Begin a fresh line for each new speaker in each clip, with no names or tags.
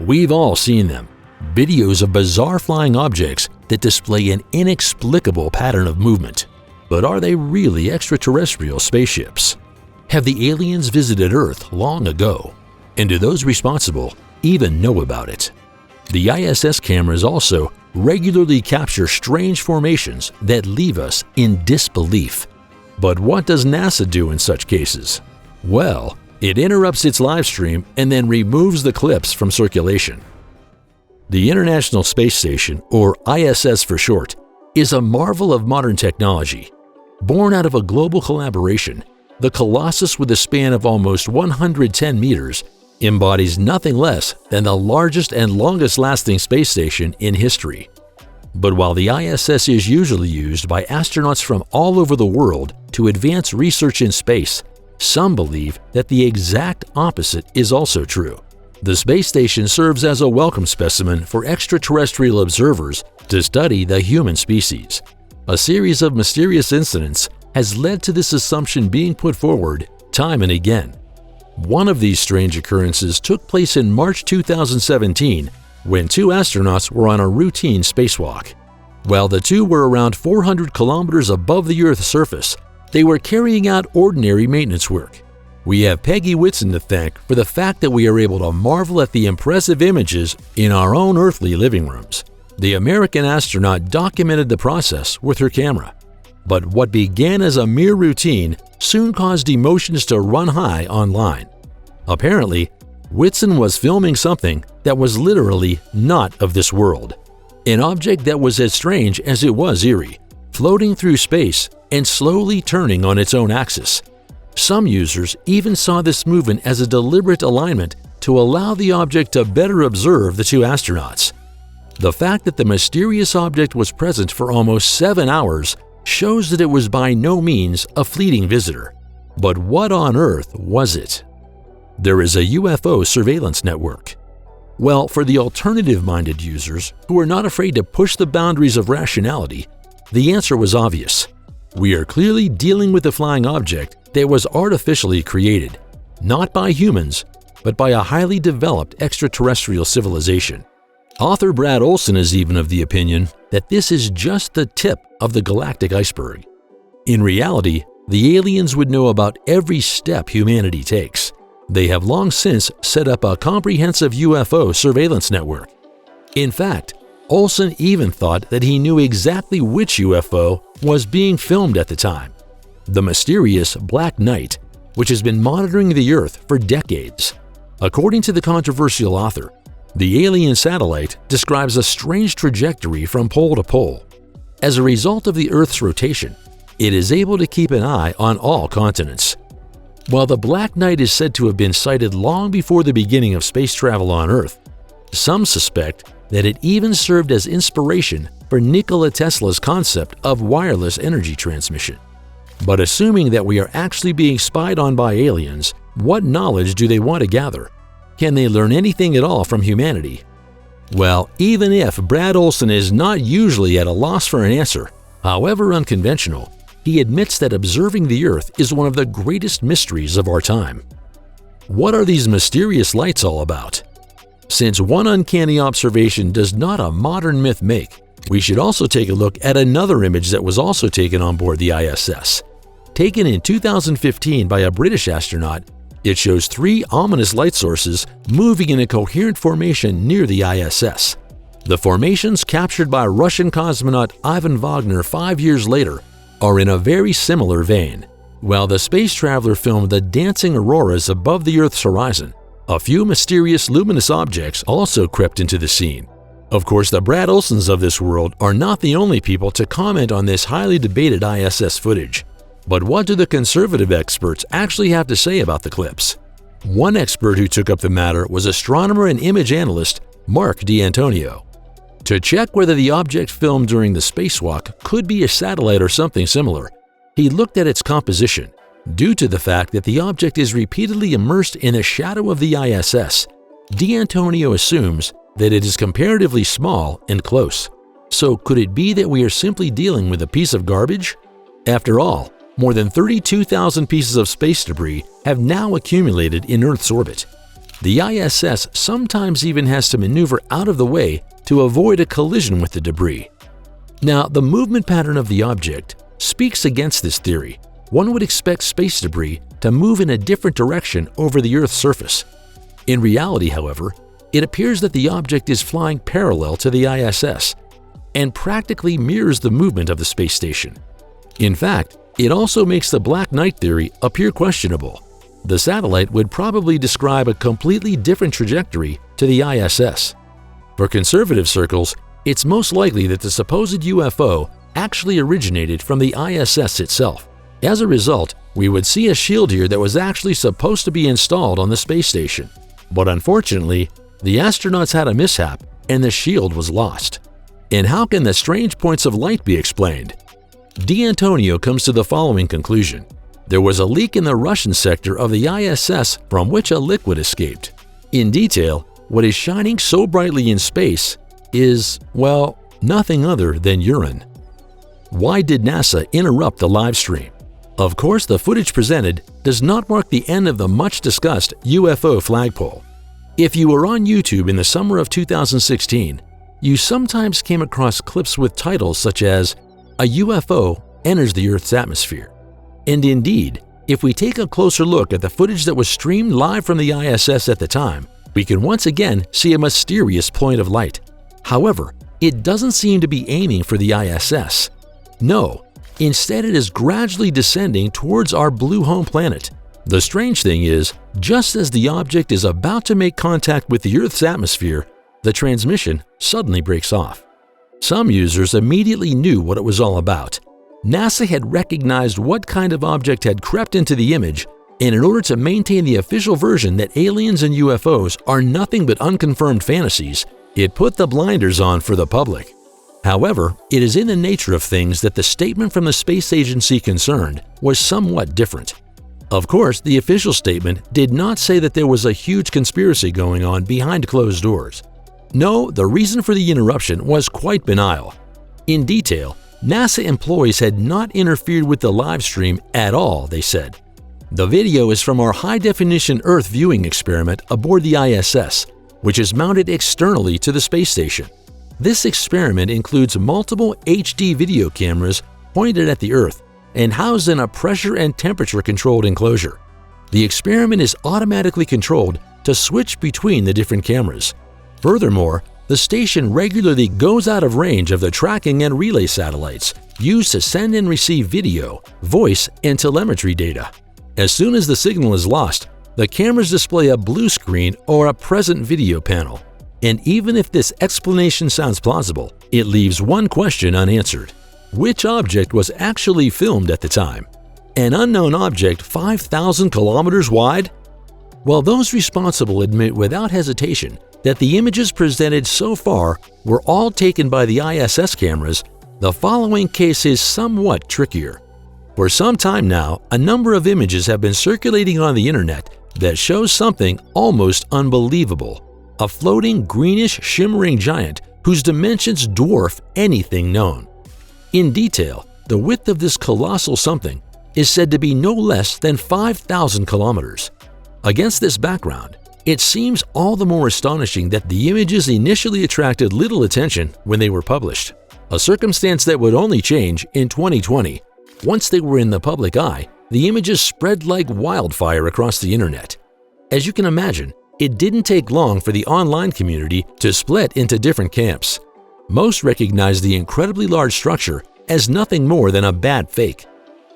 We've all seen them. Videos of bizarre flying objects that display an inexplicable pattern of movement. But are they really extraterrestrial spaceships? Have the aliens visited Earth long ago? And do those responsible even know about it? The ISS cameras also regularly capture strange formations that leave us in disbelief. But what does NASA do in such cases? Well, it interrupts its live stream and then removes the clips from circulation. The International Space Station, or ISS for short, is a marvel of modern technology. Born out of a global collaboration, the Colossus, with a span of almost 110 meters, embodies nothing less than the largest and longest-lasting space station in history. But while the ISS is usually used by astronauts from all over the world to advance research in space, some believe that the exact opposite is also true. The space station serves as a welcome specimen for extraterrestrial observers to study the human species. A series of mysterious incidents has led to this assumption being put forward time and again. One of these strange occurrences took place in March 2017 when two astronauts were on a routine spacewalk. While the two were around 400 kilometers above the Earth's surface, they were carrying out ordinary maintenance work. We have Peggy Whitson to thank for the fact that we are able to marvel at the impressive images in our own earthly living rooms. The American astronaut documented the process with her camera. But what began as a mere routine soon caused emotions to run high online. Apparently, Whitson was filming something that was literally not of this world. An object that was as strange as it was eerie, floating through space and slowly turning on its own axis. Some users even saw this movement as a deliberate alignment to allow the object to better observe the two astronauts. The fact that the mysterious object was present for almost 7 hours shows that it was by no means a fleeting visitor. But what on earth was it? There is a UFO surveillance network. Well, for the alternative-minded users who are not afraid to push the boundaries of rationality, the answer was obvious. We are clearly dealing with a flying object that was artificially created, not by humans, but by a highly developed extraterrestrial civilization. Author Brad Olson is even of the opinion that this is just the tip of the galactic iceberg. In reality, the aliens would know about every step humanity takes. They have long since set up a comprehensive UFO surveillance network. In fact, Olson even thought that he knew exactly which UFO was being filmed at the time: the mysterious Black Knight, which has been monitoring the Earth for decades. According to the controversial author, the alien satellite describes a strange trajectory from pole to pole. As a result of the Earth's rotation, it is able to keep an eye on all continents. While the Black Knight is said to have been sighted long before the beginning of space travel on Earth, some suspect that it even served as inspiration for Nikola Tesla's concept of wireless energy transmission. But assuming that we are actually being spied on by aliens, what knowledge do they want to gather? Can they learn anything at all from humanity? Well, even if Brad Olson is not usually at a loss for an answer, however unconventional, he admits that observing the Earth is one of the greatest mysteries of our time. What are these mysterious lights all about? Since one uncanny observation does not a modern myth make, we should also take a look at another image that was also taken on board the ISS. Taken in 2015 by a British astronaut, it shows 3 ominous light sources moving in a coherent formation near the ISS. The formations captured by Russian cosmonaut Ivan Wagner 5 years later are in a very similar vein. While the space traveler filmed the dancing auroras above the Earth's horizon, a few mysterious luminous objects also crept into the scene. Of course, the Brad Olsons of this world are not the only people to comment on this highly debated ISS footage. But what do the conservative experts actually have to say about the clips? One expert who took up the matter was astronomer and image analyst Mark D'Antonio. To check whether the object filmed during the spacewalk could be a satellite or something similar, he looked at its composition. Due to the fact that the object is repeatedly immersed in the shadow of the ISS, D'Antonio assumes that it is comparatively small and close. So could it be that we are simply dealing with a piece of garbage? After all, more than 32,000 pieces of space debris have now accumulated in Earth's orbit. The ISS sometimes even has to maneuver out of the way to avoid a collision with the debris. Now, the movement pattern of the object speaks against this theory. One would expect space debris to move in a different direction over the Earth's surface. In reality, however, it appears that the object is flying parallel to the ISS and practically mirrors the movement of the space station. In fact, it also makes the black knight theory appear questionable. The satellite would probably describe a completely different trajectory to the ISS. For conservative circles, it's most likely that the supposed UFO actually originated from the ISS itself. As a result, we would see a shield here that was actually supposed to be installed on the space station. But unfortunately, the astronauts had a mishap and the shield was lost. And how can the strange points of light be explained? D'Antonio comes to the following conclusion. There was a leak in the Russian sector of the ISS from which a liquid escaped. In detail, what is shining so brightly in space is, well, nothing other than urine. Why did NASA interrupt the live stream? Of course, the footage presented does not mark the end of the much-discussed UFO flagpole. If you were on YouTube in the summer of 2016, you sometimes came across clips with titles such as, "A UFO enters the Earth's atmosphere." And indeed, if we take a closer look at the footage that was streamed live from the ISS at the time, we can once again see a mysterious point of light. However, it doesn't seem to be aiming for the ISS. No, instead it is gradually descending towards our blue home planet. The strange thing is, just as the object is about to make contact with the Earth's atmosphere, the transmission suddenly breaks off. Some users immediately knew what it was all about. NASA had recognized what kind of object had crept into the image, and in order to maintain the official version that aliens and UFOs are nothing but unconfirmed fantasies, it put the blinders on for the public. However, it is in the nature of things that the statement from the space agency concerned was somewhat different. Of course, the official statement did not say that there was a huge conspiracy going on behind closed doors. No, the reason for the interruption was quite banal. In detail, NASA employees had not interfered with the live stream at all, they said. The video is from our high-definition Earth viewing experiment aboard the ISS, which is mounted externally to the space station. This experiment includes multiple HD video cameras pointed at the Earth and housed in a pressure and temperature-controlled enclosure. The experiment is automatically controlled to switch between the different cameras. Furthermore, the station regularly goes out of range of the tracking and relay satellites used to send and receive video, voice, and telemetry data. As soon as the signal is lost, the cameras display a blue screen or a present video panel. And even if this explanation sounds plausible, it leaves one question unanswered. Which object was actually filmed at the time? An unknown object 5,000 kilometers wide? While those responsible admit without hesitation that the images presented so far were all taken by the ISS cameras, the following case is somewhat trickier. For some time now, a number of images have been circulating on the internet that shows something almost unbelievable. A floating greenish shimmering giant whose dimensions dwarf anything known. In detail, the width of this colossal something is said to be no less than 5,000 kilometers. Against this background, it seems all the more astonishing that the images initially attracted little attention when they were published, a circumstance that would only change in 2020. Once they were in the public eye, the images spread like wildfire across the internet. As you can imagine, it didn't take long for the online community to split into different camps. Most recognize the incredibly large structure as nothing more than a bad fake.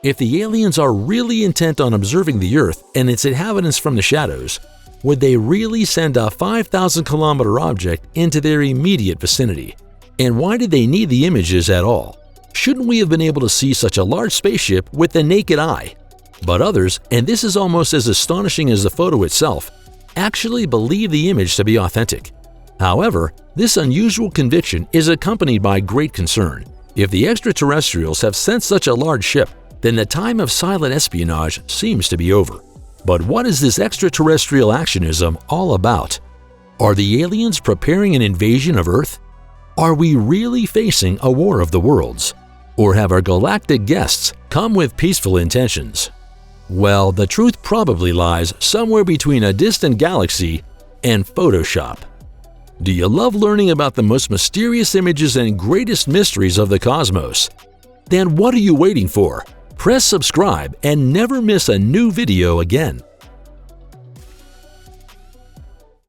If the aliens are really intent on observing the Earth and its inhabitants from the shadows, would they really send a 5,000-kilometer object into their immediate vicinity? And why did they need the images at all? Shouldn't we have been able to see such a large spaceship with the naked eye? But others, and this is almost as astonishing as the photo itself, actually believe the image to be authentic. However, this unusual conviction is accompanied by great concern. If the extraterrestrials have sent such a large ship, then the time of silent espionage seems to be over. But what is this extraterrestrial actionism all about? Are the aliens preparing an invasion of Earth? Are we really facing a war of the worlds? Or have our galactic guests come with peaceful intentions? Well, the truth probably lies somewhere between a distant galaxy and Photoshop. Do you love learning about the most mysterious images and greatest mysteries of the cosmos? Then what are you waiting for? Press subscribe and never miss a new video again.